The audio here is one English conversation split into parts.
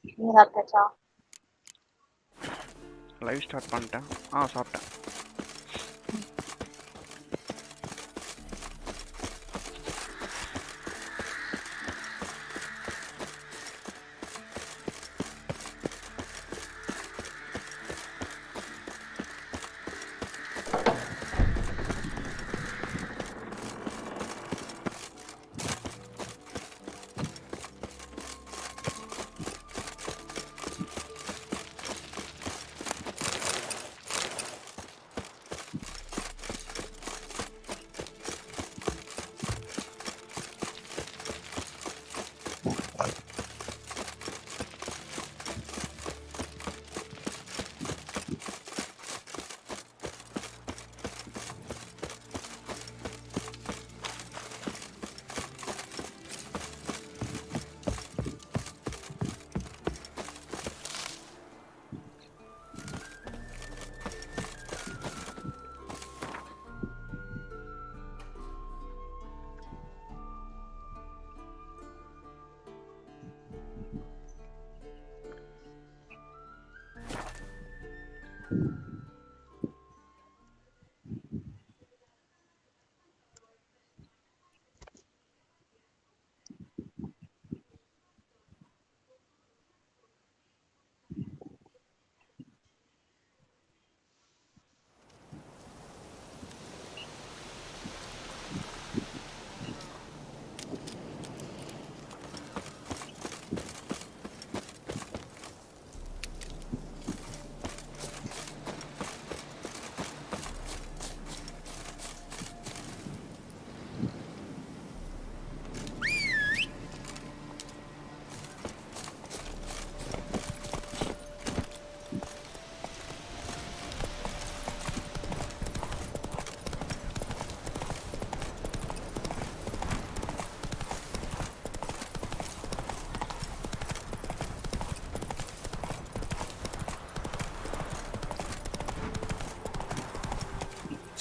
நீ சாப்பிட்டாச்சா? Live start பண்ணிட்டேன். சாப்பிட்டேன்.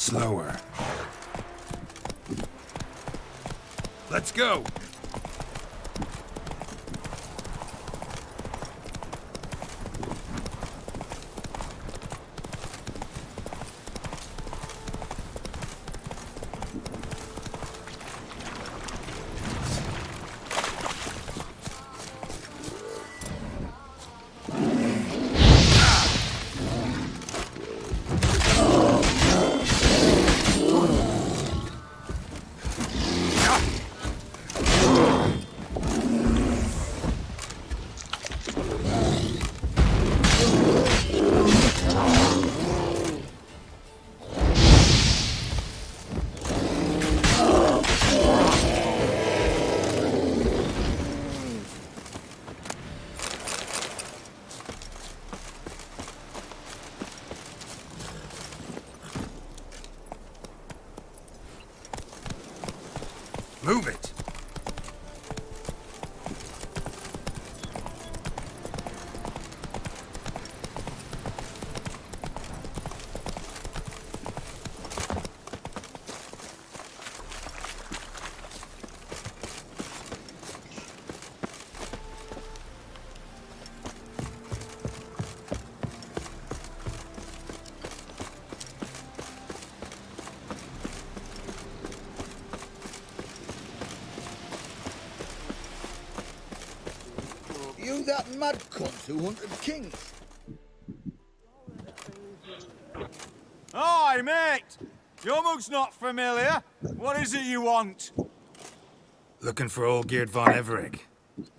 Slower. Let's go! Move it! You that mad cunt who hunted kings? Hi, mate! Your mug's not familiar. What is it you want? Looking for old Geert von Everec.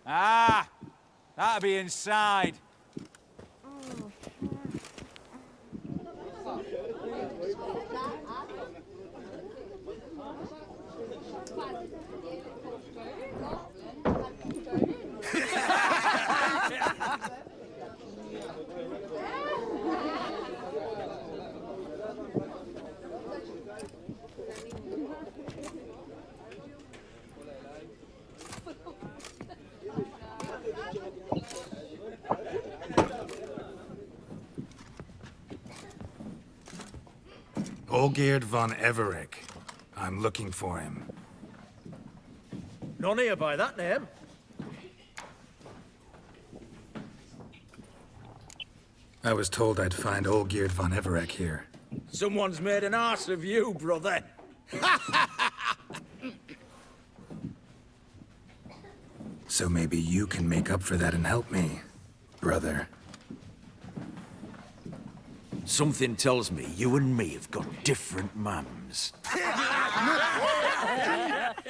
Ah, that'll be inside. Olgierd von Everec. I'm looking for him. None here by that name. I was told I'd find Olgierd von Everec here. Someone's made an arse of you, brother. So maybe you can make up for that and help me, brother. Something tells me you and me have got different mums.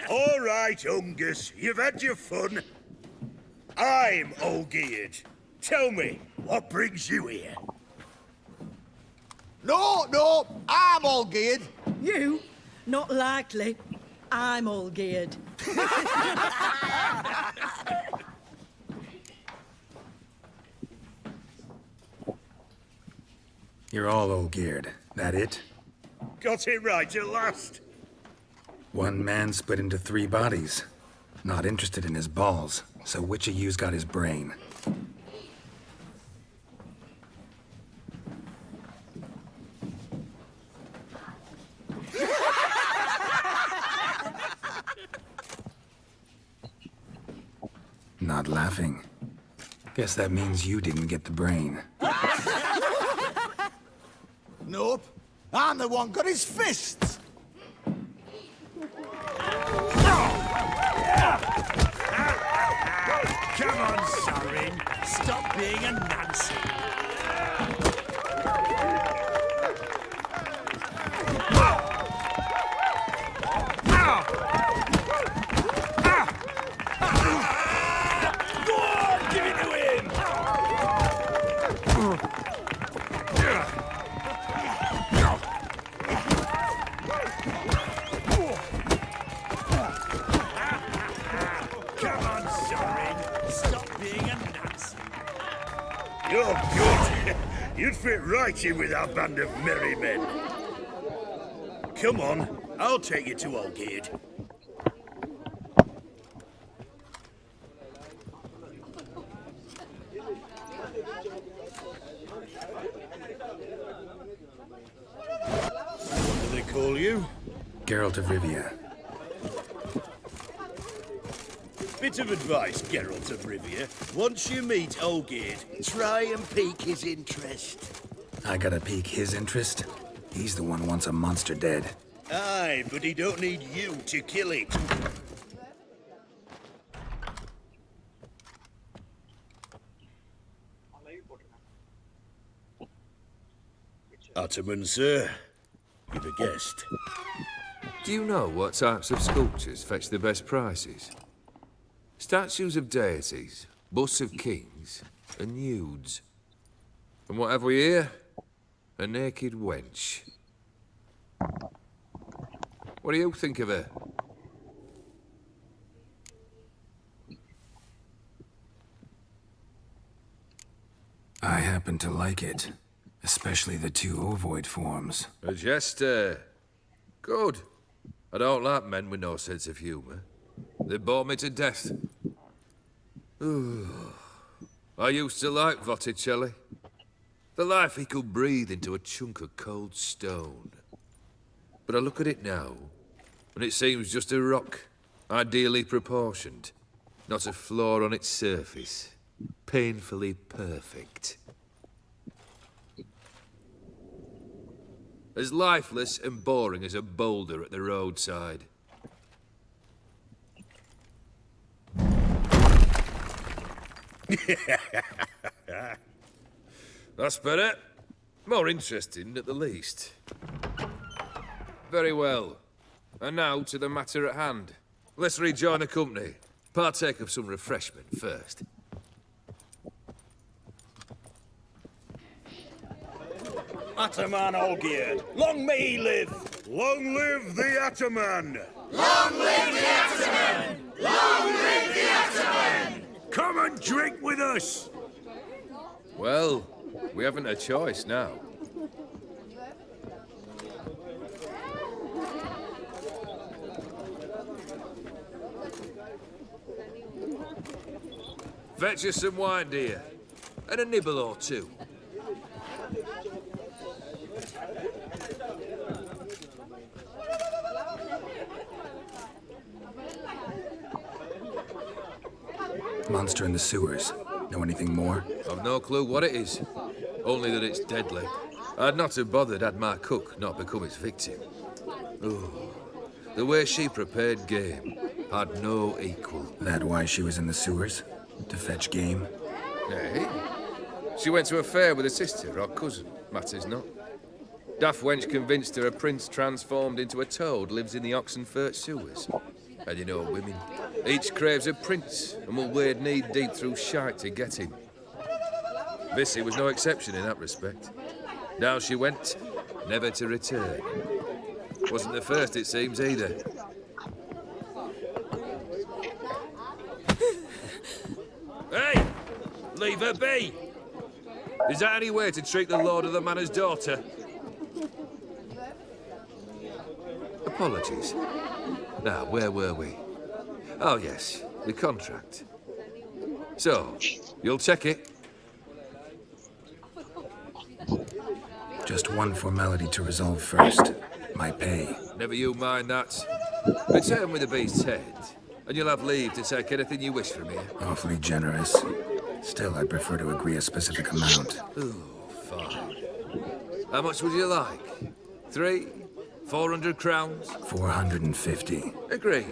All right, Ungus, you've had your fun. I'm Olgierd. Tell me, what brings you here? No, I'm all geared. You? Not likely. I'm all geared. You're all Olgierd. That it? Got it right at last. One man split into 3 bodies. Not interested in his balls, so which of you's got his brain? Not laughing. Guess that means you didn't get the brain. Nope. I'm the one got his fists. Come on, Sarin. Stop being a Nancy. Go on, give it to him. Come on, Sarin. Stop being a Nancy. You're good. You'd fit right in with our band of merry men. Come on, I'll take you to Olgierd. What do they call you? Geralt of Rivia. Bit of advice, Geralt of Rivia. Once you meet Olgierd, try and pique his interest. I gotta pique his interest? He's the one who wants a monster dead. Aye, but he don't need you to kill it. Ottoman, sir. You've a guest. Do you know what types of sculptures fetch the best prices? Statues of deities, busts of kings, and nudes. And what have we here? A naked wench. What do you think of her? I happen to like it. Especially the 2 ovoid forms. A jester. Good. I don't like men with no sense of humour. They bore me to death. I used to like Botticelli. The life he could breathe into a chunk of cold stone. But I look at it now, and it seems just a rock, ideally proportioned. Not a flaw on its surface. Painfully perfect. As lifeless and boring as a boulder at the roadside. That's better. More interesting, at the least. Very well. And now to the matter at hand. Let's rejoin the company. Partake of some refreshment first. Ataman Olgierd, long may he live! Long live the Ataman! Long live the Ataman! Long live the Ataman! Come and drink with us! Well, we haven't a choice now. Fetch us some wine, dear. And a nibble or 2. Monster in the sewers. Know anything more? I've no clue what it is. only that it's deadly. I'd not have bothered had my cook not become its victim. Oh, the way she prepared game had no equal. That why she was in the sewers? To fetch game? Hey? She went to a fair with her sister or cousin, matters not. Daft wench convinced her a prince transformed into a toad lives in the Oxenfurt sewers. And you know women, each craves a prince and will wade knee-deep through shite to get him. Vissy was no exception in that respect. Down she went, never to return. Wasn't the first, it seems, either. Hey! Leave her be! Is that any way to treat the lord of the manor's daughter? Apologies. Now, where were we? Oh, yes, the contract. So, you'll check it? Just one formality to resolve first. My pay. Never you mind that. Return with the beast's head, and you'll have leave to take anything you wish from here. Awfully generous. Still, I'd prefer to agree a specific amount. Ooh, fine. How much would you like? 3? 400 crowns? 450. Agreed.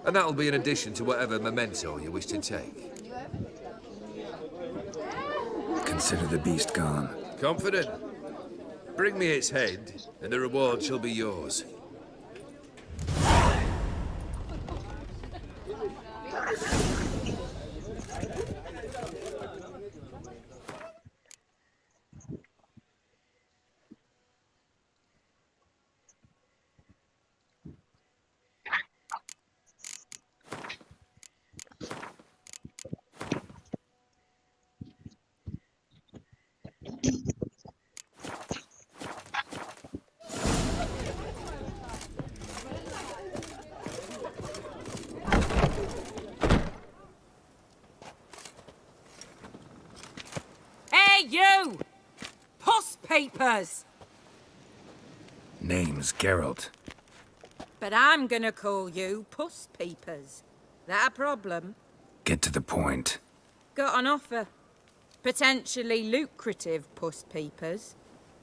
And that'll be in addition to whatever memento you wish to take. Consider the beast gone. Confident? Bring me its head, and the reward shall be yours. You! Puss papers! Name's Geralt. But I'm gonna call you Puss Papers. That a problem? Get to the point. Got an offer. Potentially lucrative Puss Papers.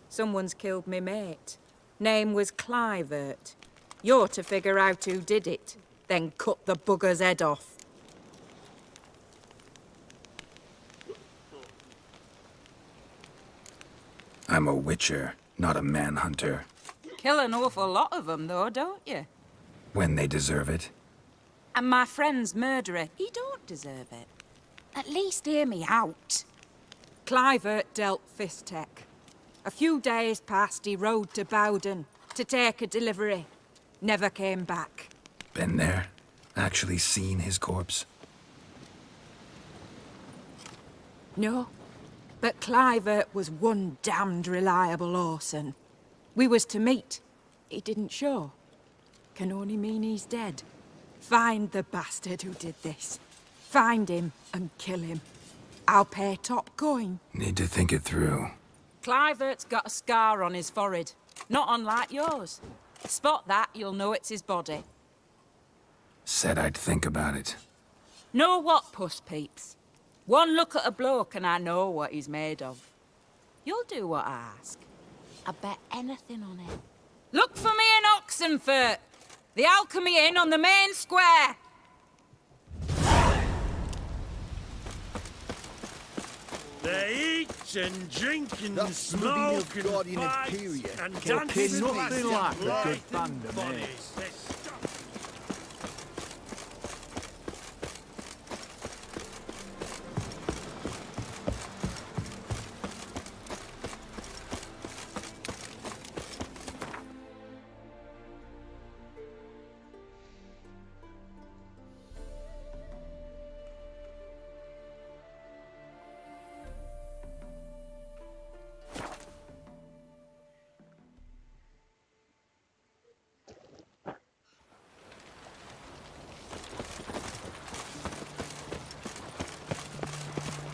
Someone's killed me mate. Name was Clivert. You're to figure out who did it, then cut the bugger's head off. I'm a witcher, not a manhunter. Kill an awful lot of them, though, don't you? When they deserve it. And my friend's murderer, he don't deserve it. At least hear me out. Clivert dealt Fistech. A few days past, he rode to Bowden to take a delivery. Never came back. Been there? Actually seen his corpse? No. But Clivert was one damned reliable Orson. We was to meet. He didn't show. Can only mean he's dead. Find the bastard who did this. Find him and kill him. I'll pay top coin. Need to think it through. Clivert's got a scar on his forehead. Not unlike yours. Spot that, you'll know it's his body. Said I'd think about it. Know what, Puss Peeps? One look at a bloke and I know what he's made of. You'll do what I ask. I bet anything on it. Look for me in Oxenfurt! The Alchemy Inn on the main square! They eat and drink and smoke and fight and dance Nothing like a good band of bodies. mates.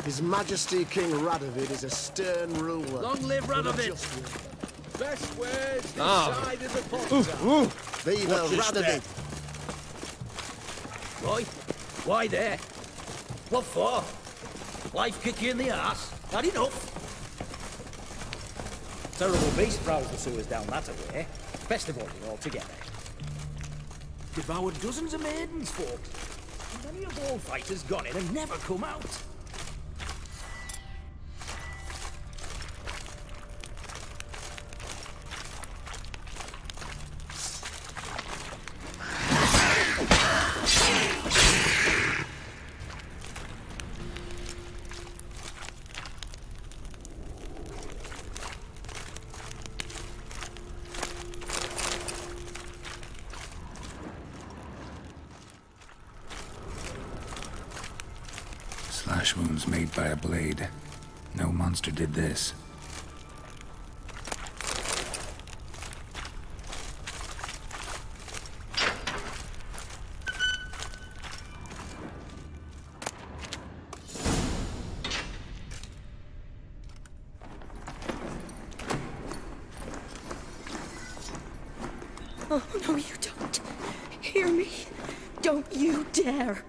His Majesty King Radovid is a stern ruler. Long live Radovid! Best words Ah. inside of the pot. Viva Watch your Radovid! Why? Why there? What for? Life kick you in the arse? Not enough? Terrible beast prowls the sewers down that way. Best avoid it altogether. Devoured dozens of maidens, folks. And many a wall fighter's gone in and never come out. Slash wounds made by a blade. No monster did this. Oh, no, you don't. Hear me. Don't you dare.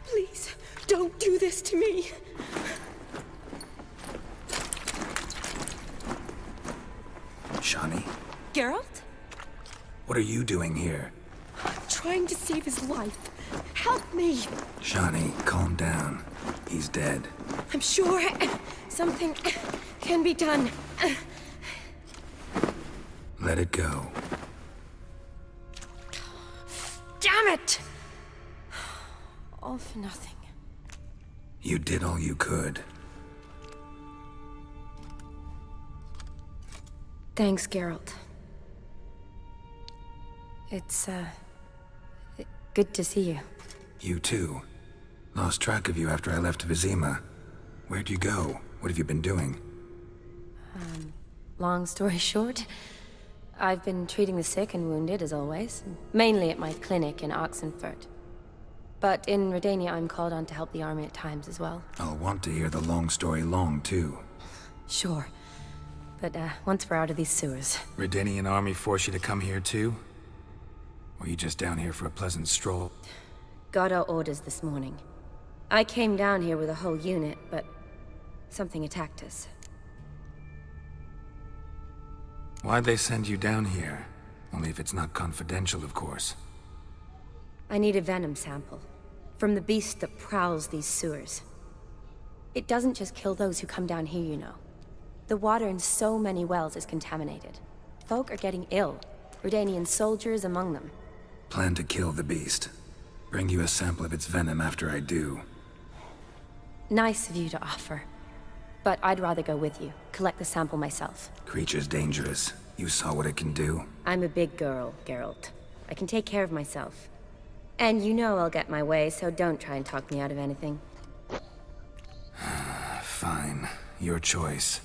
Please, don't do this to me. Shani, Geralt? what are you doing here? Trying to save his life. Help me. Shani, calm down. He's dead. I'm sure something can be done. Let it go. Damn it! All for nothing. You did all you could. Thanks, Geralt. It's, good to see you. You too. Lost track of you after I left Vizima. Where'd you go? What have you been doing? Long story short, I've been treating the sick and wounded, as always. Mainly at my clinic in Oxenfurt. But in Redania, I'm called on to help the army at times as well. I'll want to hear the long story long, too. Sure. But, once we're out of these sewers... Redanian army force you to come here, too? Or are you just down here for a pleasant stroll? Got our orders this morning. I came down here with a whole unit, but... something attacked us. Why'd they send you down here? Only if it's not confidential, of course. I need a venom sample. From the beast that prowls these sewers. It doesn't just kill those who come down here, you know. The water in so many wells is contaminated. Folk are getting ill. Redanian soldiers among them. Plan to kill the beast. Bring you a sample of its venom after I do. Nice of you to offer. But I'd rather go with you. Collect the sample myself. Creature's dangerous. You saw what it can do. I'm a big girl, Geralt. I can take care of myself. And you know I'll get my way, so don't try and talk me out of anything. Fine. Your choice.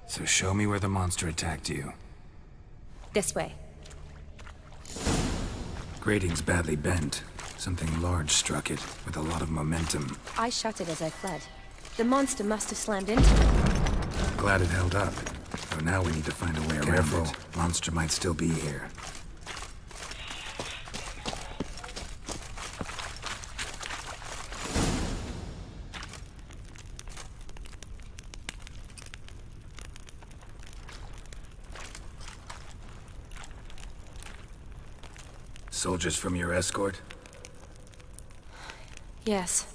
So show me where the monster attacked you. This way. Grating's badly bent. Something large struck it, with a lot of momentum. I shut it as I fled. The monster must have slammed into it. Glad it held up. Though now we need to find a way around it. Monster might still be here. Soldiers from your escort? Yes.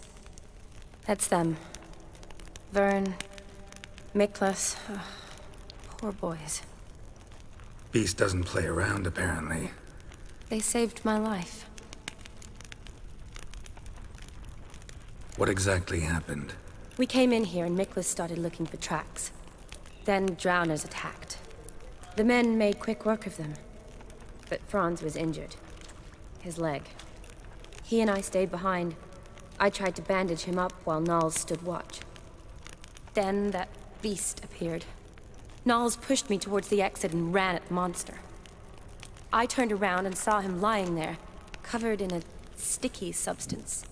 That's them. Vern, Miklas. Poor boys. Beast doesn't play around, apparently. They saved my life. What exactly happened? We came in here and Miklas started looking for tracks. Then drowners attacked. The men made quick work of them. But Franz was injured. His leg. He and I stayed behind. I tried to bandage him up while Nals stood watch. Then that beast appeared. Nals pushed me towards the exit and ran at the monster. I turned around and saw him lying there, covered in a sticky substance.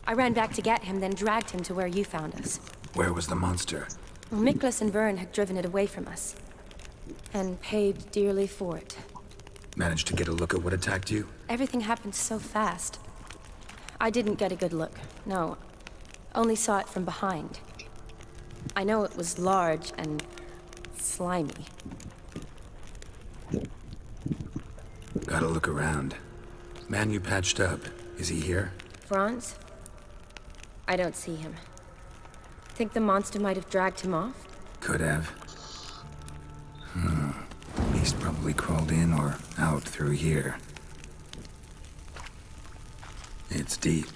I ran back to get him, then dragged him to where you found us. Where was the monster? Miklas and Vern had driven it away from us. And paid dearly for it. Managed to get a look at what attacked you? Everything happened so fast. I didn't get a good look, no. Only saw it from behind. I know it was large and slimy. Gotta look around. Man you patched up, is he here? Franz? I don't see him. Think the monster might have dragged him off? Could have. Beast probably crawled in or out through here. It's deep.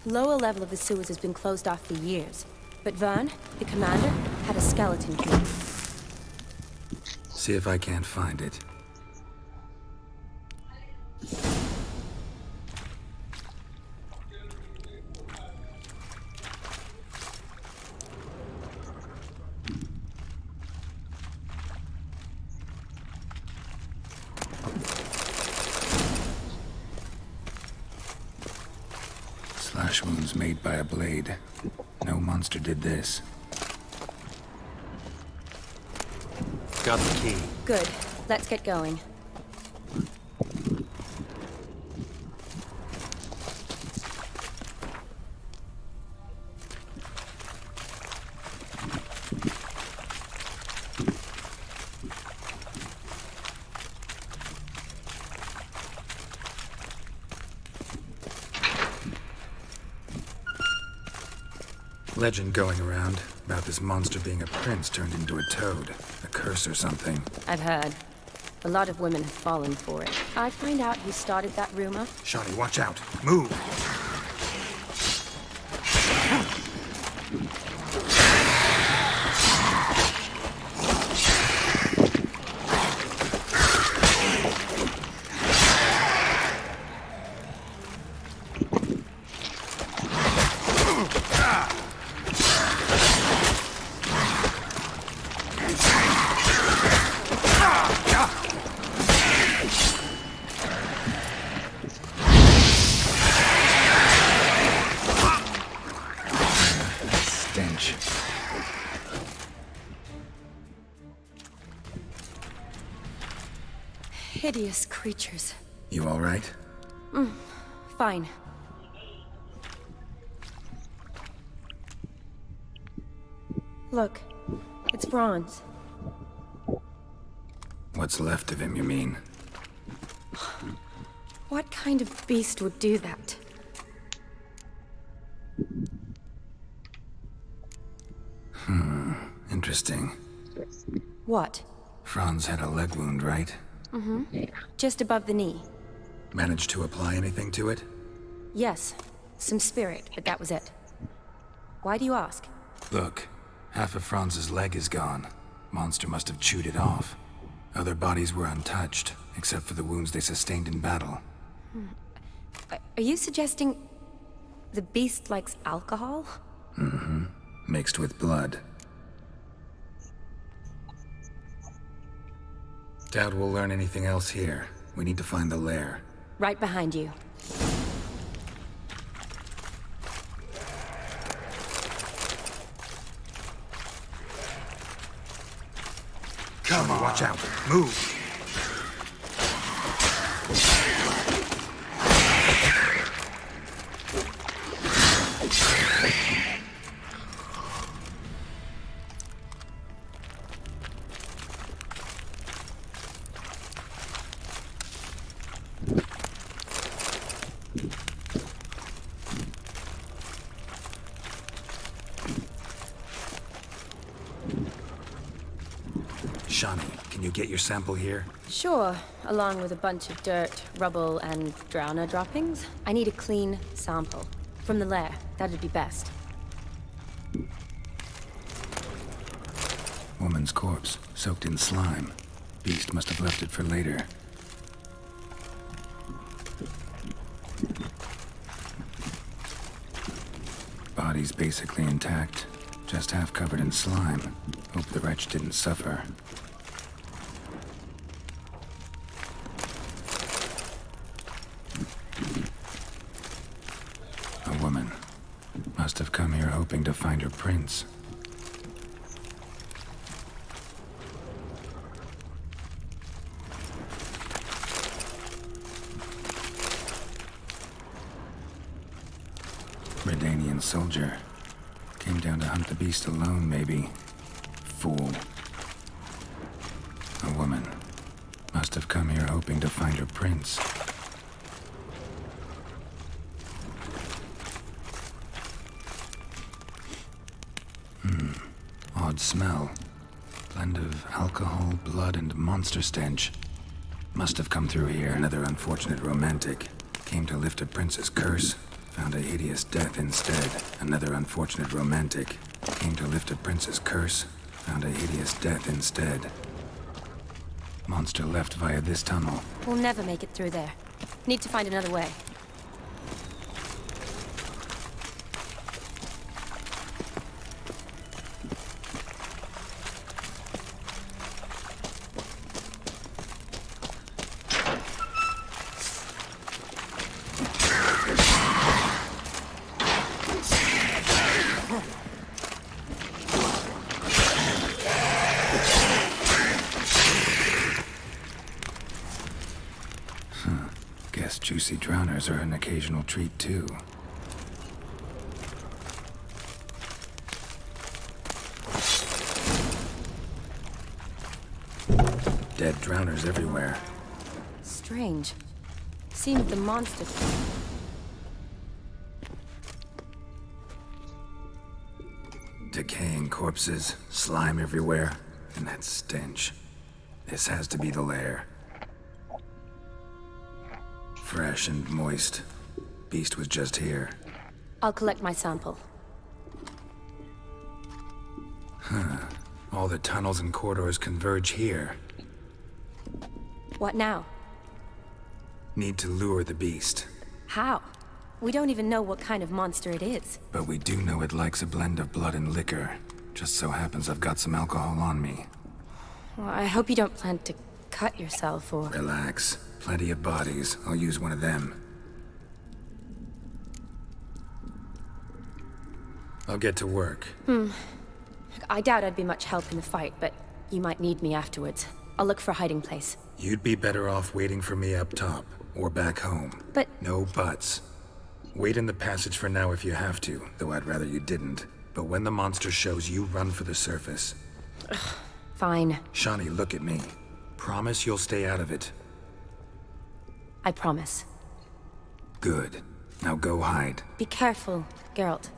Lower level of the sewers has been closed off for years. But Vern, the commander, had a skeleton key. See if I can't find it. Slash wounds made by a blade. No monster did this. Got the key. Good. Let's get going. Legend going around about this monster being a prince turned into a toad. A curse or something. I've heard. A lot of women have fallen for it. I find out who started that rumor. Shawnee, watch out. Move! Hideous creatures. You all right? Fine. Look, it's Franz. What's left of him, you mean? What kind of beast would do that? Interesting. What? Franz had a leg wound, right? Just above the knee. Managed to apply anything to it? Yes, some spirit, but that was it. Why do you ask? Look, half of Franz's leg is gone. Monster must have chewed it off. Other bodies were untouched, except for the wounds they sustained in battle. Are you suggesting the beast likes alcohol? Mixed with blood. Doubt we'll learn anything else here. We need to find the lair. Right behind you. Come on. Watch out. Move. Shawnee, can you get your sample here? Sure, along with a bunch of dirt, rubble, and drowner droppings. I need a clean sample. From the lair, that'd be best. Woman's corpse, soaked in slime. Beast must have left it for later. Body's basically intact, just half covered in slime. Hope the wretch didn't suffer. A woman. Must have come here hoping to find her prince. Redanian soldier. Came down to hunt the beast alone, maybe. Fool. A woman. Must have come here hoping to find her prince. Odd smell. Blend of alcohol, blood, and monster stench. Must have come through here. Another unfortunate romantic. Came to lift a prince's curse. Found a hideous death instead. Another unfortunate romantic. Came to lift a prince's curse. Found a hideous death instead. Monster left via this tunnel. We'll never make it through there. Need to find another way. Guess juicy drowners are an occasional treat, too. Dead drowners everywhere. Strange. Seemed the monster... Decaying corpses, slime everywhere, and that stench. This has to be the lair. Fresh and moist. Beast was just here. I'll collect my sample. All the tunnels and corridors converge here. What now? Need to lure the beast. How? We don't even know what kind of monster it is. But we do know it likes a blend of blood and liquor. Just so happens I've got some alcohol on me. Well, I hope you don't plan to cut yourself or... Relax. Plenty of bodies. I'll use one of them. I'll get to work. I doubt I'd be much help in the fight, but you might need me afterwards. I'll look for a hiding place. You'd be better off waiting for me up top, or back home. But... No buts. Wait in the passage for now if you have to, though I'd rather you didn't. But when the monster shows, you run for the surface. Fine. Shawnee, look at me. Promise you'll stay out of it. I promise. Good. Now go hide. Be careful, Geralt.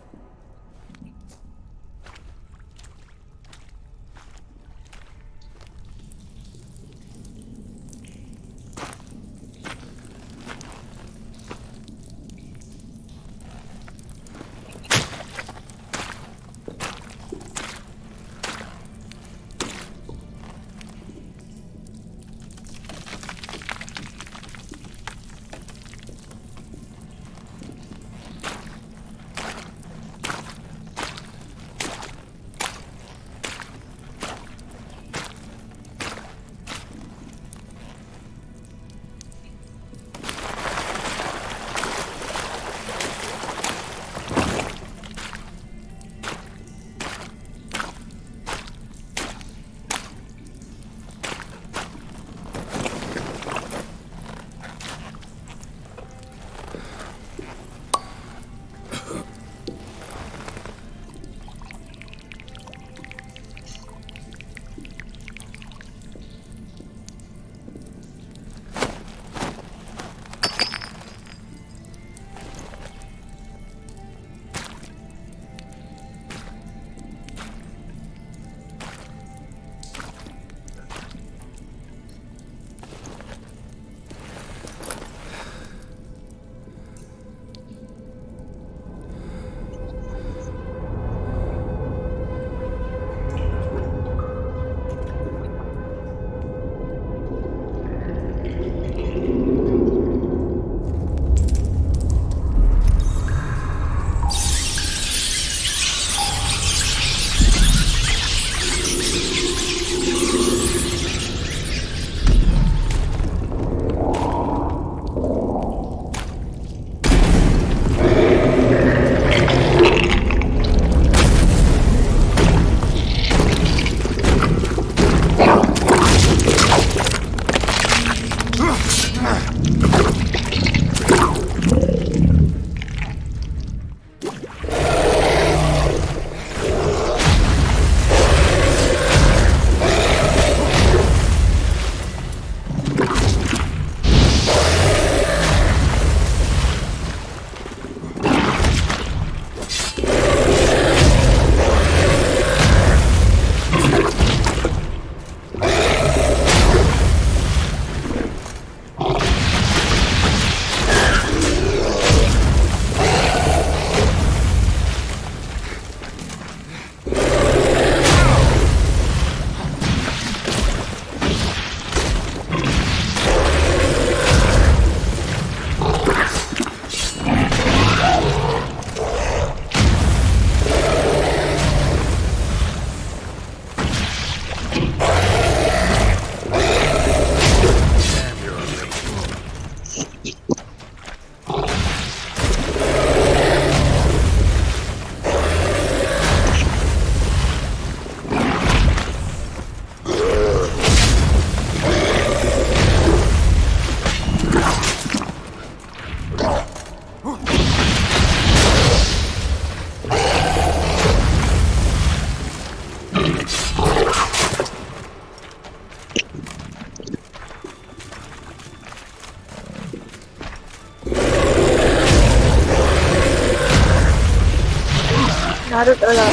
Harus olah.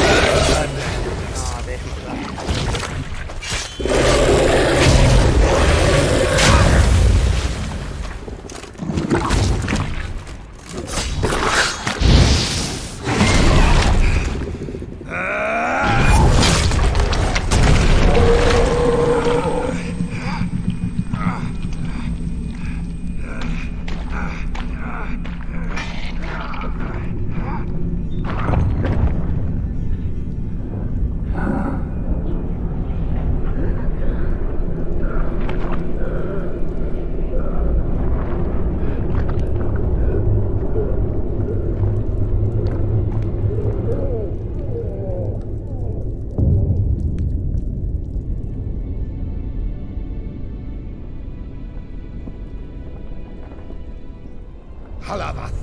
Halavath,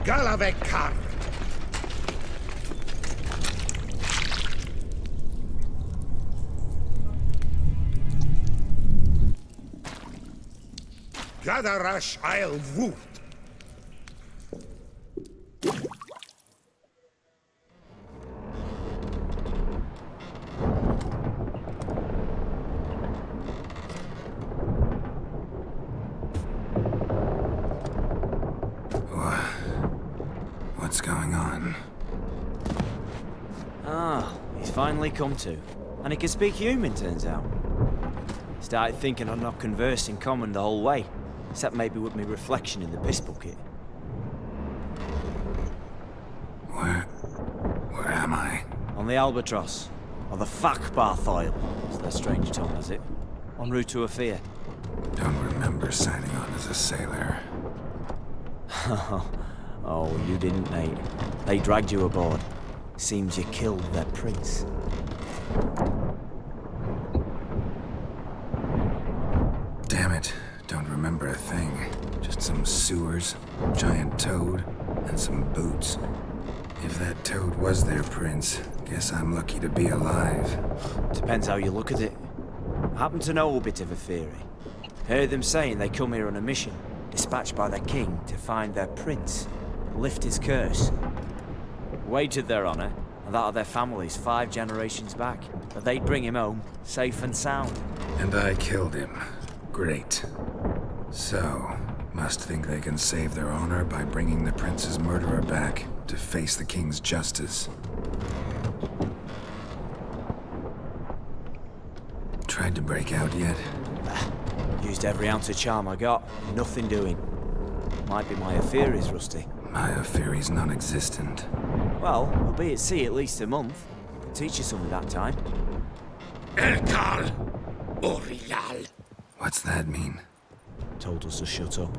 Galavekar. Gadarash I'll Woot. What's going on? Ah, he's finally come to. And he can speak human, turns out. Started thinking I'd not conversed in common the whole way, except maybe with me reflection in the piss bucket. Where am I? On the Albatross, or the Fakbarth Oil, as their strange tongue has it. En route to Afir. Don't remember signing on as a sailor. Oh, you didn't, mate. They dragged you aboard. Seems you killed their prince. Damn it. Don't remember a thing. Just some sewers, giant toad, and some boots. If that toad was their prince, guess I'm lucky to be alive. Depends how you look at it. I happen to know a bit of a theory. Heard them saying they come here on a mission, dispatched by their king to find their prince, lift his curse. Wagered their honor, and that of their families 5 generations back, that they'd bring him home, safe and sound. And I killed him. Great. So, must think they can save their honor by bringing the prince's murderer back to face the king's justice. Tried to break out yet? Used every ounce of charm I got, nothing doing. Might be my affair is rusty. My affair is non-existent. Well, we'll be at sea at least a month. Could teach you something that time. Elkal Orial. What's that mean? Told us to shut up.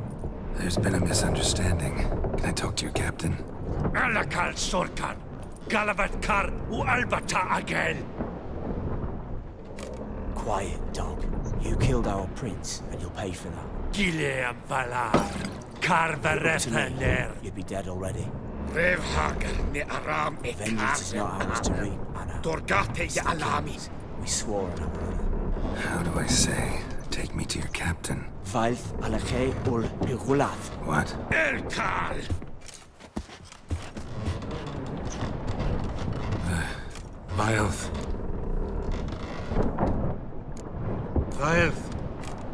There's been a misunderstanding. Can I talk to your captain? Alakal Sorkan. Galavatkar u Albata again. Quiet, dog. You killed our prince, and you'll pay for that. Gileam Valar. Carverethener. You'd be dead already. Revhagar ne Aram Vengeance is not ours to reap, Anna. Dorgate ye Alamis. We swore on our oath. How do I say? Take me to your captain. Valth Alakhe ur Higulath. What? Elkal. Vilth. Vilth.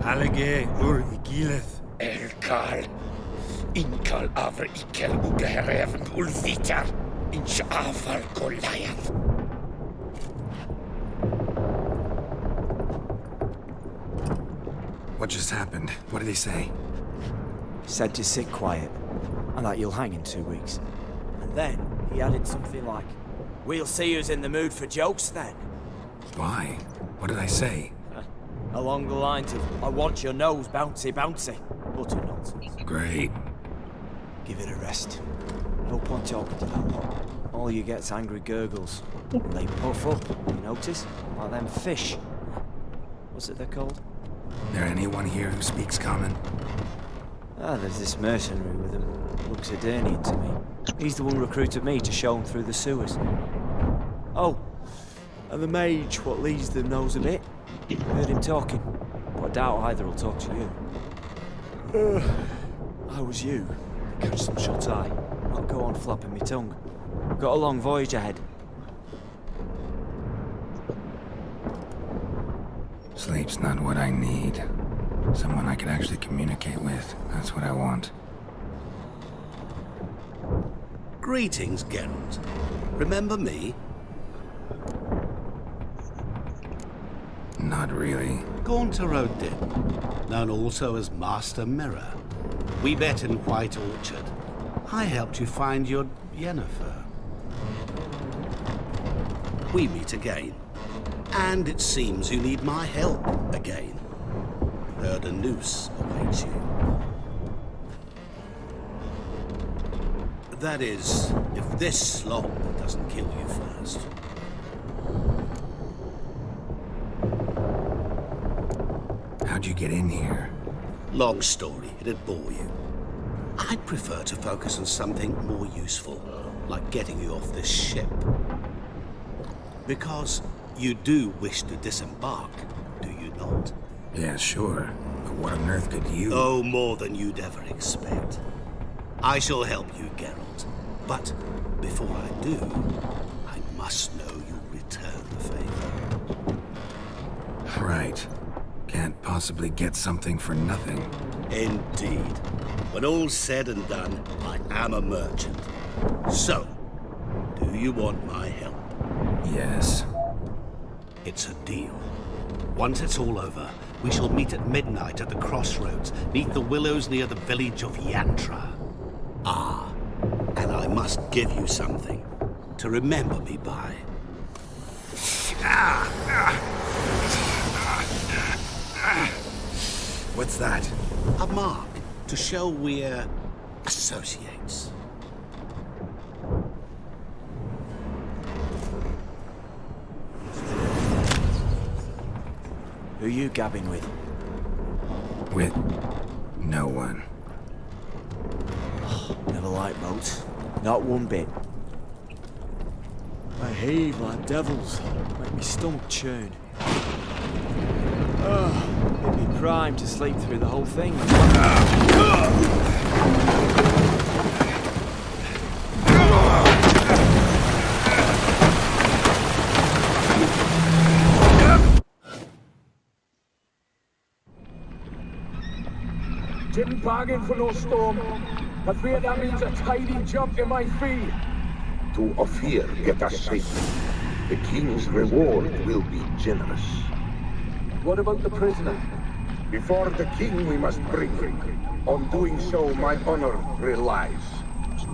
Alage ur Igileth. Elkal. Inkal avr ikel ugehereven ulvitar. Inch afar Goliath. What just happened? What did he say? Said to sit quiet, and that you'll hang in 2 weeks. And then he added something like, "We'll see who's in the mood for jokes then." Why? What did I say? Along the lines of, "I want your nose bouncy bouncy." Utter nonsense. Great. Give it a rest. No point talking to that lot. All you get's angry gurgles. And they puff up, you notice? Like them fish. What's it they're called? There anyone here who speaks common? Ah, there's this mercenary with him. Looks Adernian to me. He's the one who recruited me to show him through the sewers. Oh, and the mage what leads them knows a bit. Heard him talking, but I doubt either will talk to you. I was you. Catch some shut eye. Not go on flapping me tongue. Got a long voyage ahead. Sleep's not what I need. Someone I can actually communicate with. That's what I want. Greetings, Geralt. Remember me? Not really. Gaunter O'Dim, known also as Master Mirror. We met in White Orchard. I helped you find your Yennefer. We meet again. And it seems you need my help again. Heard a noose awaits you. That is, if this slop doesn't kill you first. How'd you get in here? Long story, it'd bore you. I'd prefer to focus on something more useful, like getting you off this ship. Because you do wish to disembark, do you not? Yeah, sure. But what on earth could you... Oh, more than you'd ever expect. I shall help you, Geralt. But before I do, I must know you'll return the favor. Right. Can't possibly get something for nothing. Indeed. When all's said and done, I am a merchant. So, do you want my help? Yes. It's a deal. Once it's all over, we shall meet at midnight at the crossroads, neath the willows near the village of Yantra. Ah, and I must give you something to remember me by. What's that? A mark to show we're associates. Who you gabbing with? With no one. Never liked boats. Not one bit. They heave like devils. Make me stomach churn. It'd be prime to sleep through the whole thing. Didn't bargain for no storm. I fear that means a tidy jump in my fee. To Ophir, get us safely. The king's reward will be generous. What about the prisoner? Before the king we must bring him. On doing so, my honor relies.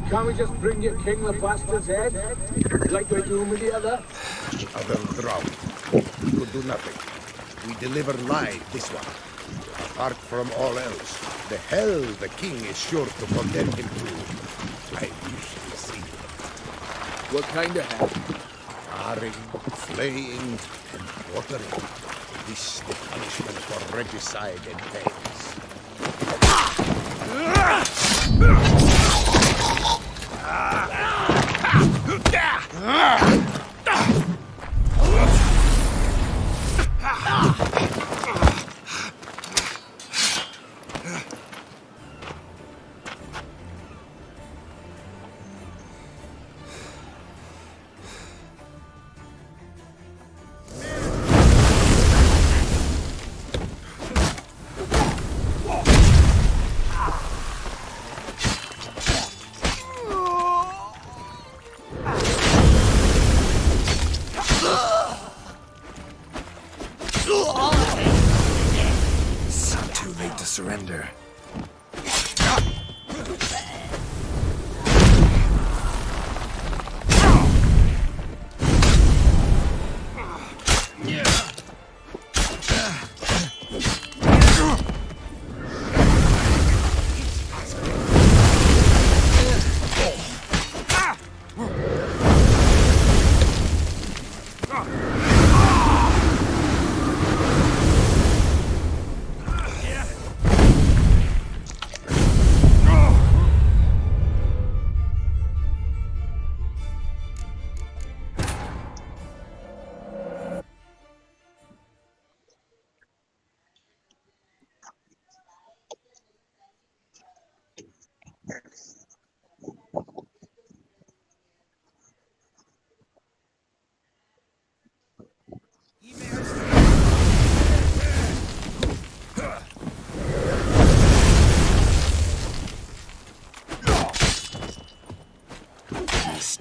Can't we just bring your king the bastard's head? Like we're doing with the other? Other drowned. We could do nothing. We deliver live this one. Apart from all else, the hell the king is sure to condemn him to. I usually see it. What kind of hell? Charring, flaying, and quartering. This the punishment for regicide and pains. Surrender.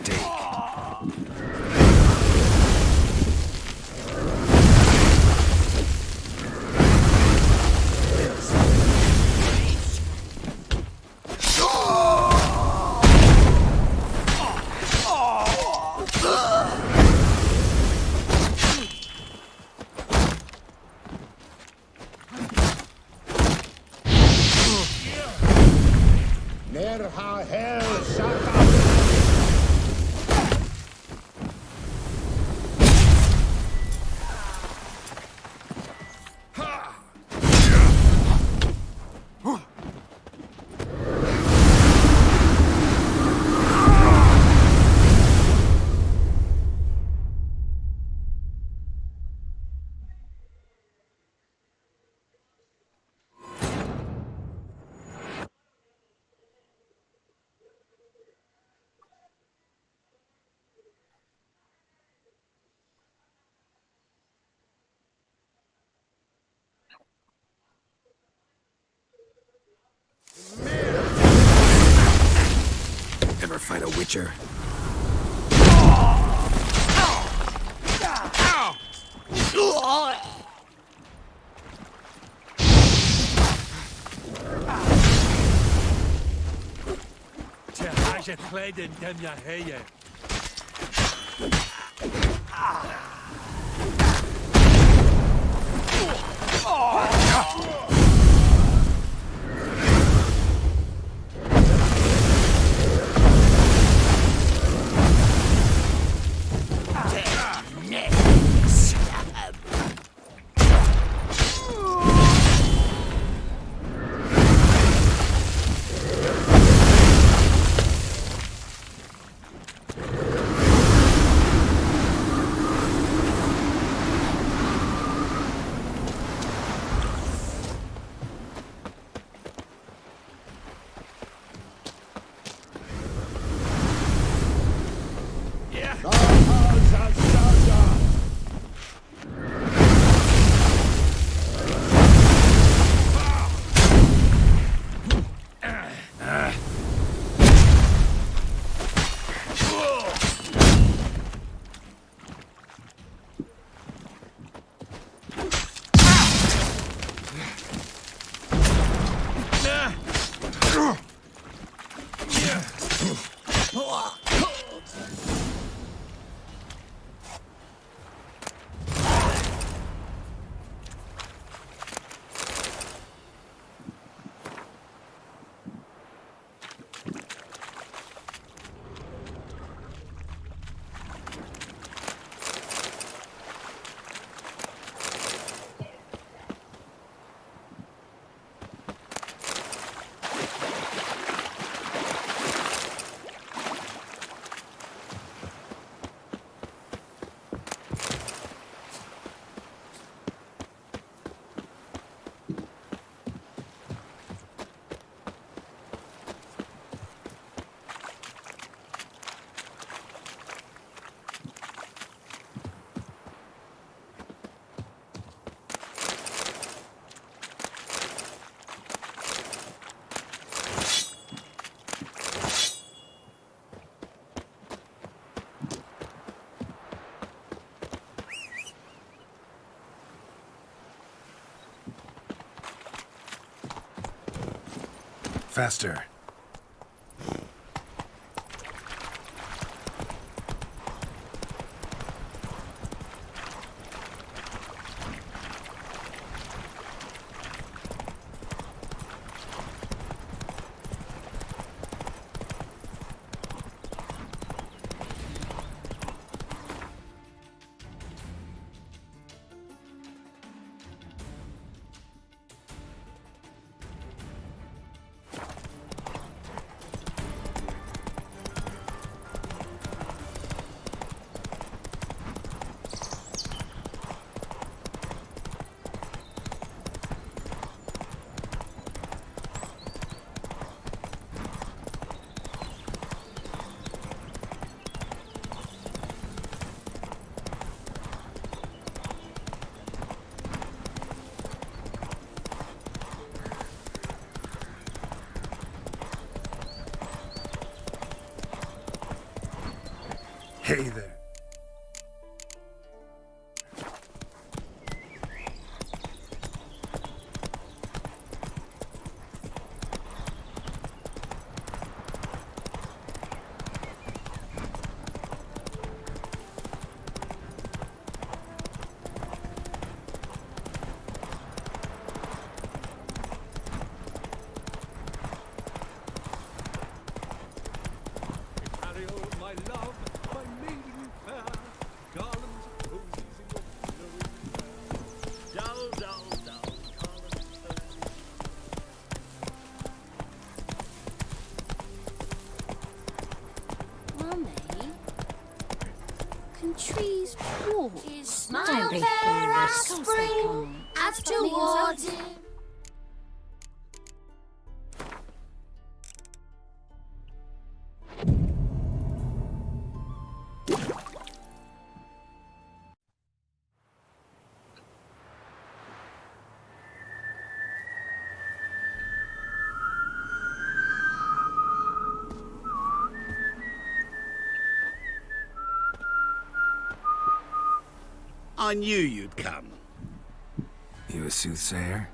take. Nerha hell Satan! Ever fight a witcher? Te has je kleden den je heeën. Faster. Hey there. Trees walk. Don't be foolish. Spring as towards it. I knew you'd come. You a soothsayer?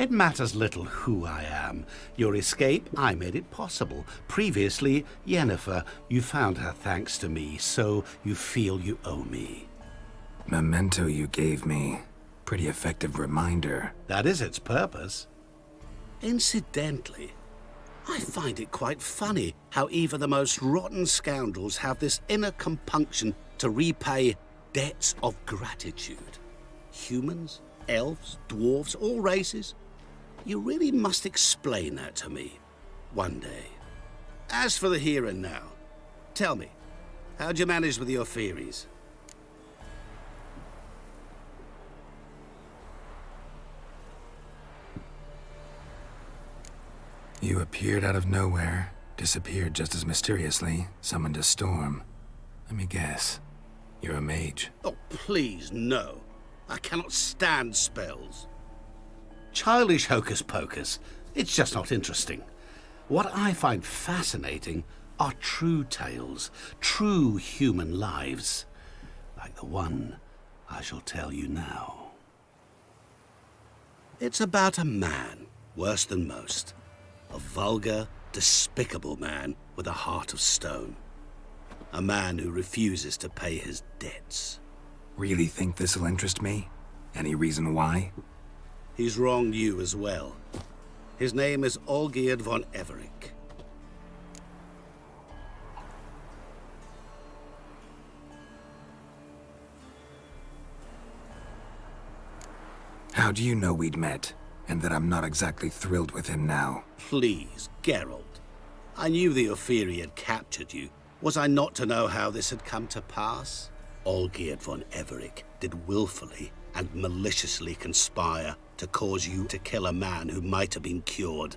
It matters little who I am. Your escape, I made it possible. Previously, Yennefer, you found her thanks to me, so you feel you owe me. Memento you gave me. Pretty effective reminder. That is its purpose. Incidentally, I find it quite funny how even the most rotten scoundrels have this inner compunction to repay debts of gratitude. Humans, elves, dwarves, all races. You really must explain that to me one day. As for the here and now, tell me, how'd you manage with your theories? You appeared out of nowhere, disappeared just as mysteriously, summoned a storm. Let me guess. You're a mage. Oh, please, no. I cannot stand spells. Childish hocus pocus. It's just not interesting. What I find fascinating are true tales, true human lives, like the one I shall tell you now. It's about a man, worse than most. A vulgar, despicable man with a heart of stone. A man who refuses to pay his debts. Really think this'll interest me? Any reason why? He's wronged you as well. His name is Olgierd von Everec. How do you know we'd met, and that I'm not exactly thrilled with him now? Please, Geralt. I knew the Ophiri had captured you. Was I not to know how this had come to pass? Olgierd von Everec did willfully and maliciously conspire to cause you to kill a man who might have been cured.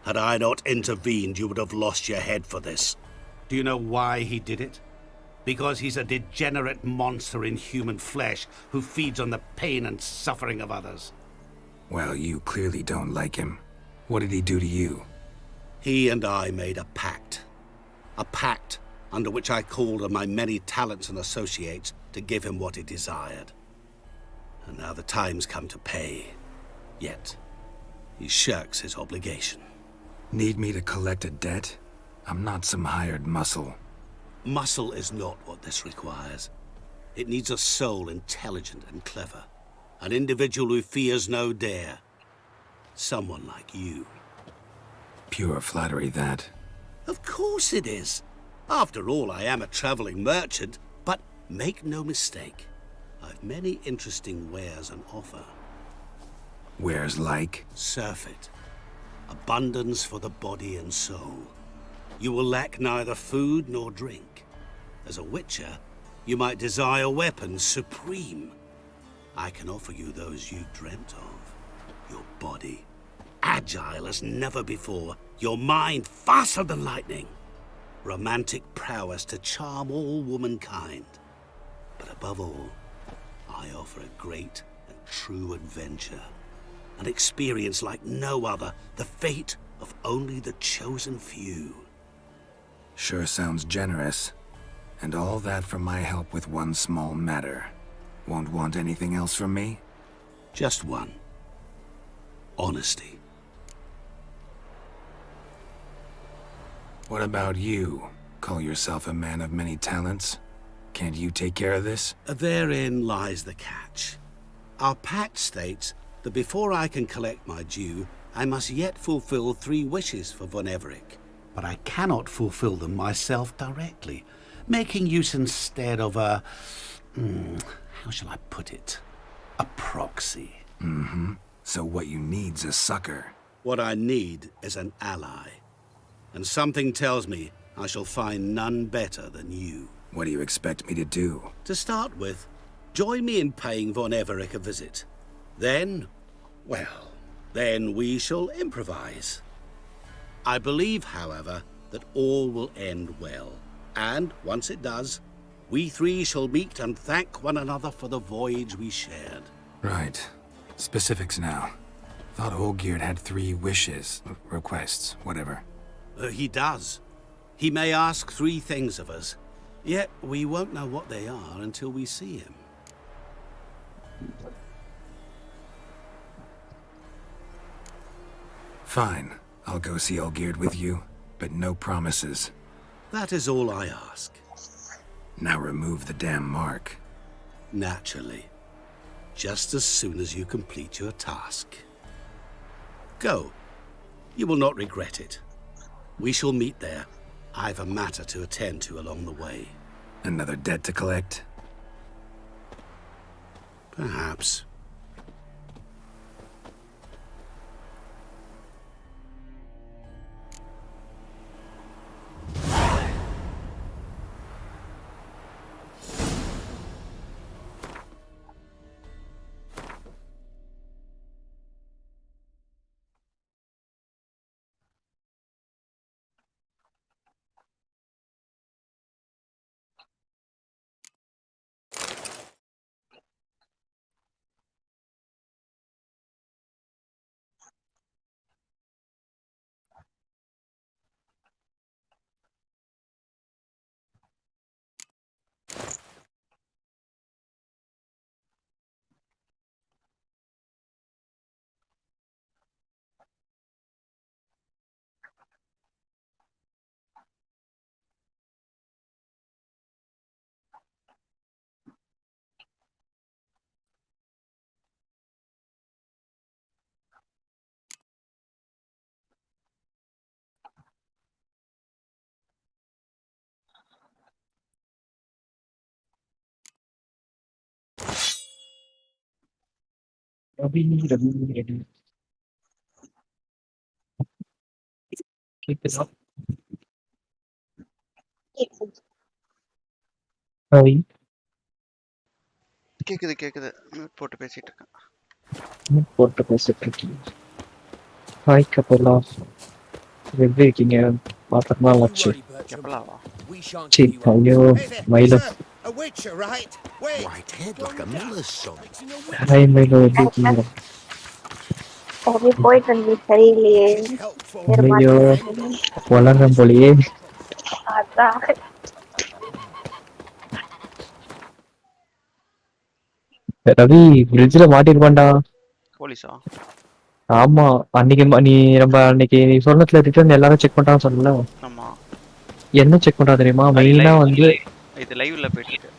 Had I not intervened, you would have lost your head for this. Do you know why he did it? Because he's a degenerate monster in human flesh who feeds on the pain and suffering of others. Well, you clearly don't like him. What did he do to you? He and I made a pact. A pact under which I called on my many talents and associates to give him what he desired. And now the time's come to pay. Yet, he shirks his obligation. Need me to collect a debt? I'm not some hired muscle. Muscle is not what this requires. It needs a soul intelligent and clever. An individual who fears no dare. Someone like you. Pure flattery, that. Of course it is. After all, I am a traveling merchant, but make no mistake. I've many interesting wares on offer. Wares like? Surfeit. Abundance for the body and soul. You will lack neither food nor drink. As a witcher, you might desire weapons supreme. I can offer you those you dreamt of. Your body, agile as never before. Your mind, faster than lightning. Romantic prowess to charm all womankind. But above all, I offer a great and true adventure. An experience like no other, the fate of only the chosen few. Sure sounds generous. And all that for my help with one small matter. Won't want anything else from me? Just one. Honesty. What about you? Call yourself a man of many talents? Can't you take care of this? Therein lies the catch. Our pact states that before I can collect my due, I must yet fulfill 3 wishes for Von Everec. But I cannot fulfill them myself directly, making use instead of a... how shall I put it? A proxy. Mm-hmm. So what you need's a sucker. What I need is an ally. And something tells me I shall find none better than you. What do you expect me to do? To start with, join me in paying Von Everec a visit. Then, well, then we shall improvise. I believe, however, that all will end well. And, once it does, we 3 shall meet and thank one another for the voyage we shared. Right. Specifics now. Thought Olgierd had 3 wishes, requests, whatever. He does. He may ask 3 things of us, yet we won't know what they are until we see him. Fine. I'll go see Olgierd with you, but no promises. That is all I ask. Now remove the damn mark. Naturally. Just as soon as you complete your task. Go. You will not regret it. We shall meet there. I've a matter to attend to along the way. Another debt to collect? Perhaps. Ravi. Keep it up. Ravi. கேக்குது போட்டு பேசிட்டு இருக்கேன். போட்டு பேசிட்டு இருக்கீங்க. Hi கப்பலா. எப்படி இருக்கீங்க? பாத்தமா Latchu. கப்பலாவா? C ஐயோ Milo. A witcher, right? Wait. White head like a miller's son. Hi Milo எப்படி இருக்கீங்க? போயிட்டு வந்து சரியில்லையே. ஐயோ வளரம் போலியே. அதான் ரவி பிரிட்ஜ்ல மாட்டிருப்பான்டா. போலீஸா? ஆமா அன்னைக்கு நீ சொன்னதுல ரிட்டர்ன் எல்லாரும் செக் பண்றான்னு சொன்னல. ஆமா. என்ன செக் பண்றா தெரியுமா? மெயினா வந்து இது லைவ்ல போயிட்டு இருக்கு.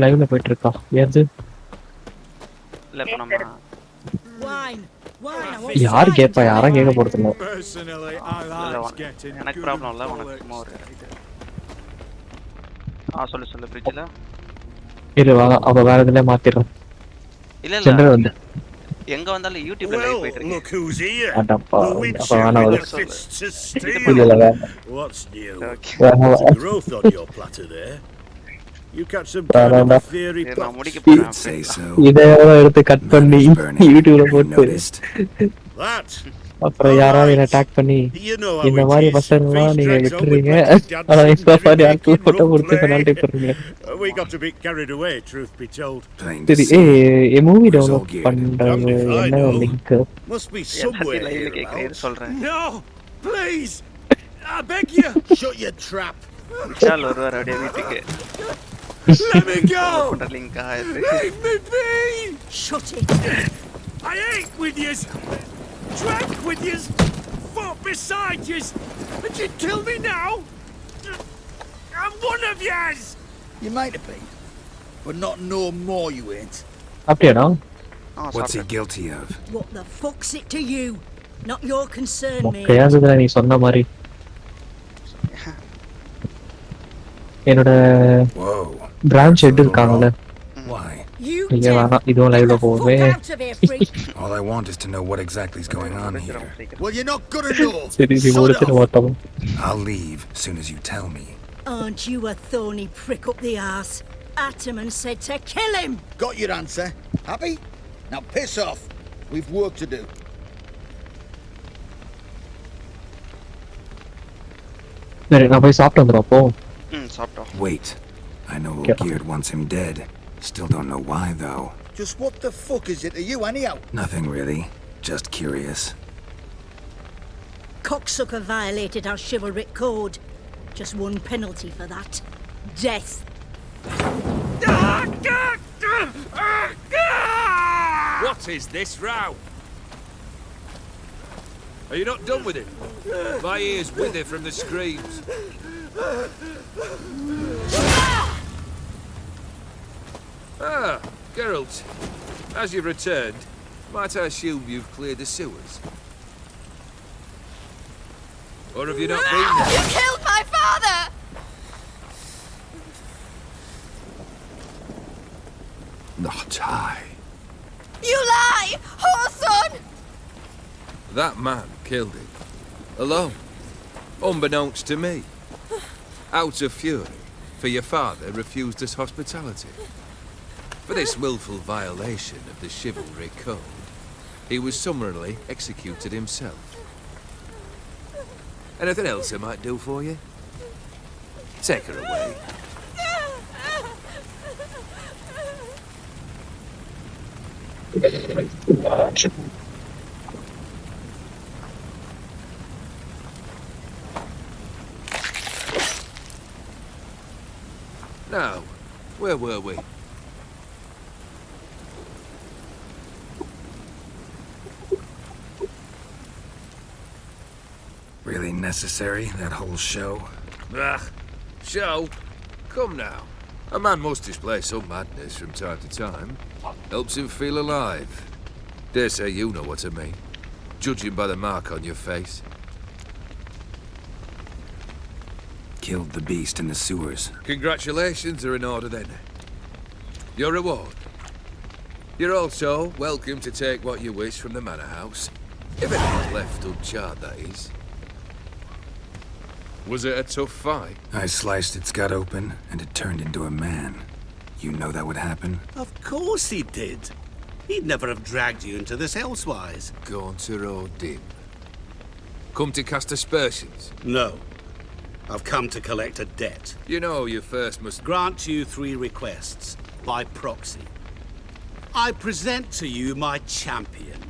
லைவ்ல போயிட்டு இருக்கா? ஏது? இல்ல பண்ணமா. யார் கேப்பா? யாரும் கேட்க போறது இல்ல. எனக்கு ப்ராப்ளம் இல்ல, உனக்கு சும்மா ஒரு இது. சொல்லு பிரிட்ஜ்ல. இரு வா அப்ப வேற எதுல மாத்திரறோம். இல்ல வந்து எங்க வந்தாலும் யூடியூப்ல லைவ் போயிட்டு இருக்கு. Look who's here. அடப்பா அப்ப வேணா With வந்து the fists to இல்ல steal. வேணாம். What's new? வேணாம். Growth on your platter there. You catch some kind of a theory நான் முடிக்க box. போறேன். Say so. இதெல்லாம் எடுத்து கட் பண்ணி யூடியூப்ல போட்டு That. அப்புறம் யாராவது என்ன அட்டாக் பண்ணி You know இந்த how மாதிரி it is. பசங்கலாம் Feast நீங்க drags on with விட்டுறீங்க. plenty ஆனா dancing, இந்த மாதிரி ஆட்கள் merrymaking, போட்டோ கொடுத்து roleplay. பெனால்டி போடுறீங்க. We got a bit carried away, truth be told. சரி மூவி டவுன்லோட் பண்றது என்ன லிங்க்? Must be somewhere லைவ்ல here கேக்குறேன் about. சொல்றேன். No, please, I beg you. Shut your trap. Vishal வருவார் அப்படியே வீட்டுக்கு. Let me go! லிங்க் ஆயிரு. Leave me be! Shut it! I ate with yous, drank with yous, fought beside yous, and you kill me now? I'm one of yous! You might have been, but not no more you ain't. அப்படியாடா? What's he guilty of? What the fuck's it to you? Not your concern, mate. மொக்கையாதுடா நீ சொன்ன மாதிரி. என்னோட branch head இருக்காங்கல்ல. Why? நீங்க வேணாம் இதுவும் லைவ்ல போவே. All I want is to know what exactly is going on here. Well, you're not gonna know. சரி நீ முடிச்சிட்டு மொத்தம். I'll leave as soon as you tell me. Aren't you a thorny prick up the arse? Ataman said to kill him. Got your answer. Happy? Now piss off. We've work to do. சரி நான் போய் சாப்பிட்டு வந்துறேன் அப்போ. சாப்பிட்டோம். Wait. I know Olgierd wants him dead. Still don't know why though. Just what the fuck is it to you anyhow? Nothing really. Just curious. Cocksucker violated our chivalric code. Just one penalty for that. Death. What is this row? Are you not done with it? My ears wither from the screams. Ah, Geralt. As you've returned, might I assume you've cleared the sewers? Or have you not been there? You killed my father! Not I. You lie! Whoreson! That man killed him. Alone. Unbeknownst to me. Out of fury, for your father refused us hospitality. For this willful violation of the chivalry code, he was summarily executed himself. Anything else I might do for you? Take her away. Now, where were we? Really necessary, that whole show? Ah, show? Come now. A man must display some madness from time to time. Helps him feel alive. Dare say you know what I mean. Judging by the mark on your face. Killed the beast in the sewers. Congratulations are in order then. Your reward. You're also welcome to take what you wish from the manor house. If anything's left uncharred, that is. Was it a tough fight? I sliced its gut open, and it turned into a man. You know that would happen? Of course he did. He'd never have dragged you into this elsewise. Gaunter or dim. Come to cast aspersions? No. I've come to collect a debt. You know you first must grant you 3 requests, by proxy. I present to you my champion,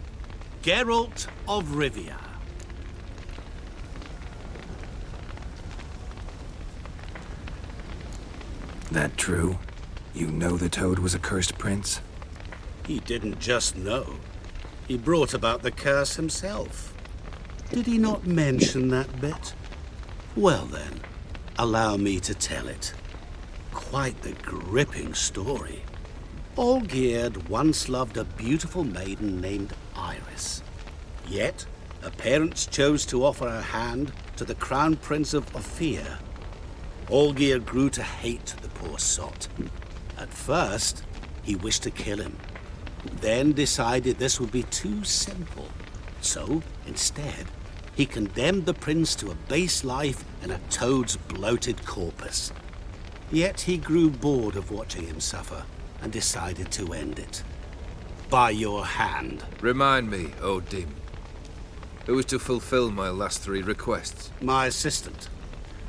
Geralt of Rivia. That true? You know the Toad was a cursed prince? He didn't just know. He brought about the curse himself. Did he not mention that bit? Well then, allow me to tell it. Quite the gripping story. Olgierd once loved a beautiful maiden named Iris. Yet, her parents chose to offer her hand to the Crown Prince of Ophir. Olgierd grew to hate the poor sot. At first, he wished to kill him. Then decided this would be too simple. So, instead, he condemned the prince to a base life in a toad's bloated corpus. Yet he grew bored of watching him suffer and decided to end it. By your hand. Remind me, O Dim. Who is to fulfill my last 3 requests? My assistant,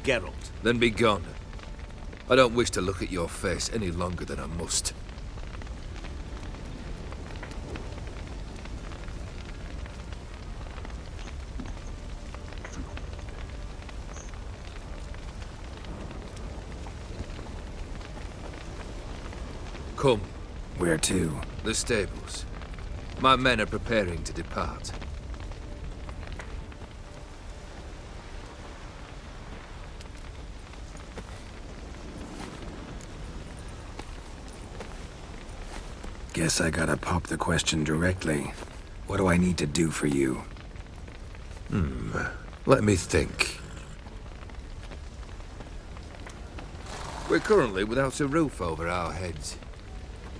Geralt. Then be gone. I don't wish to look at your face any longer than I must. Come. Where to? The stables. My men are preparing to depart. Guess I gotta pop the question directly. What do I need to do for you? Let me think. We're currently without a roof over our heads.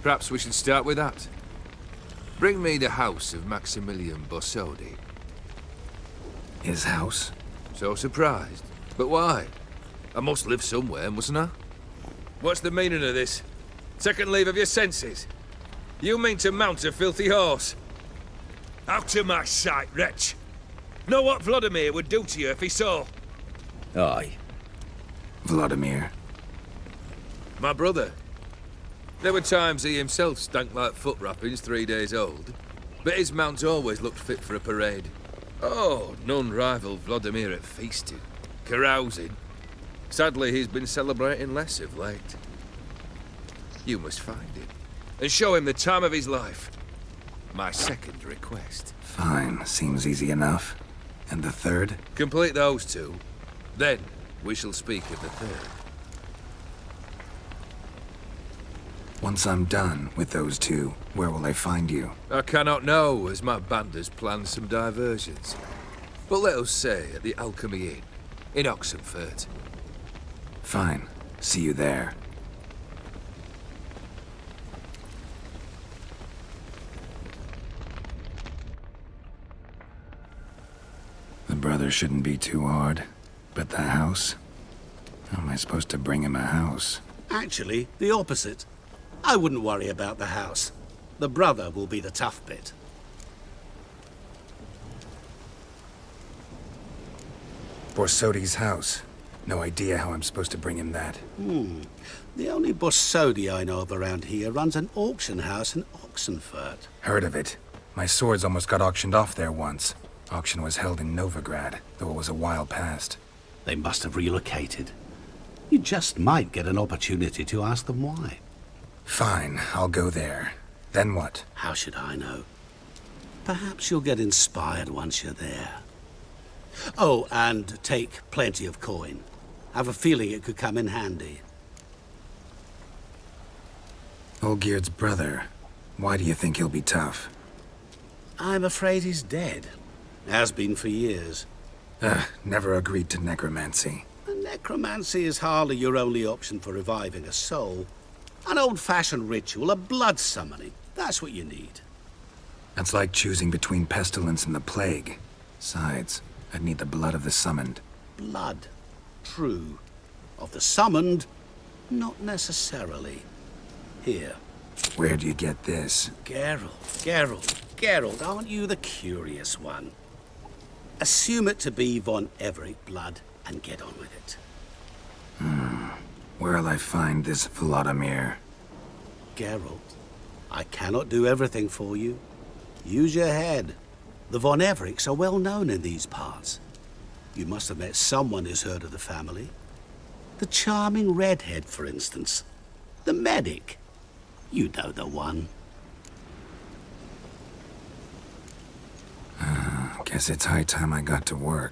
Perhaps we should start with that. Bring me the house of Maximilian Borsodi. His house? So surprised. But why? I must live somewhere, mustn't I? What's the meaning of this? Second leave of your senses? You mean to mount a filthy horse? Out of my sight, wretch! Know what Vladimir would do to you if he saw? Aye. Vladimir. My brother. There were times he himself stank like foot wrappings 3 days old, but his mount always looked fit for a parade. Oh, none rival Vladimir at feasting, carousing. Sadly, he's been celebrating less of late. You must find him, and show him the time of his life. My second request. Fine, seems easy enough. And the third? Complete those two, then we shall speak of the third. Once I'm done with those two, where will I find you? I cannot know, as my band has planned some diversions. But let us say at the Alchemy Inn, in Oxenfurt. Fine. See you there. The brother shouldn't be too hard. But the house? How am I supposed to bring him a house? Actually, the opposite. I wouldn't worry about the house. The brother will be the tough bit. Borsodi's house. No idea how I'm supposed to bring him that. The only Borsodi I know of around here runs an auction house in Oxenfurt. Heard of it. My swords almost got auctioned off there once. Auction was held in Novigrad, though it was a while past. They must have relocated. You just might get an opportunity to ask them why. Fine, I'll go there. Then what? How should I know? Perhaps you'll get inspired once you're there. Oh, and take plenty of coin. Have a feeling it could come in handy. Olgierd's brother. Why do you think he'll be tough? I'm afraid he's dead. Has been for years. Never agreed to necromancy. Necromancy is hardly your only option for reviving a soul. An old-fashioned ritual, a blood summoning. That's what you need. That's like choosing between pestilence and the plague. Besides, I'd need the blood of the summoned. Blood. True. Of the summoned, not necessarily. Here. Where do you get this? Geralt, aren't you the curious one? Assume it to be von Everett blood and get on with it. Where'll I find this Vladimir? Geralt, I cannot do everything for you. Use your head. The von Evericks are well known in these parts. You must have met someone who's heard of the family. The charming redhead, for instance. The medic. You know the one. Guess it's high time I got to work.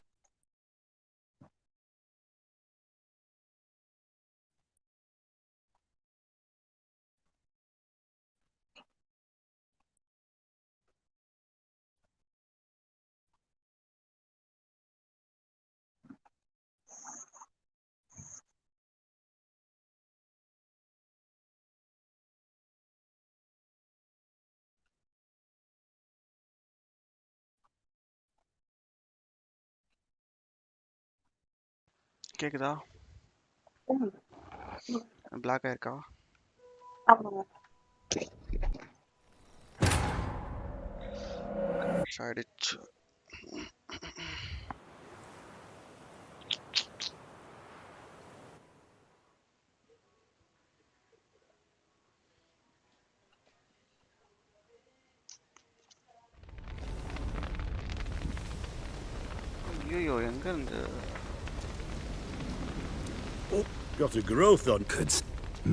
கேக்குதா? Black ஆயிருக்கா? ஆமாங்க. ஆயிடுச்சு. ஐயோ எங்க இருந்து? Got a growth on. Good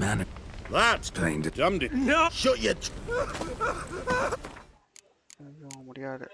man. That's Plain to damned it. No! Shut your... ஐயோ முடியாது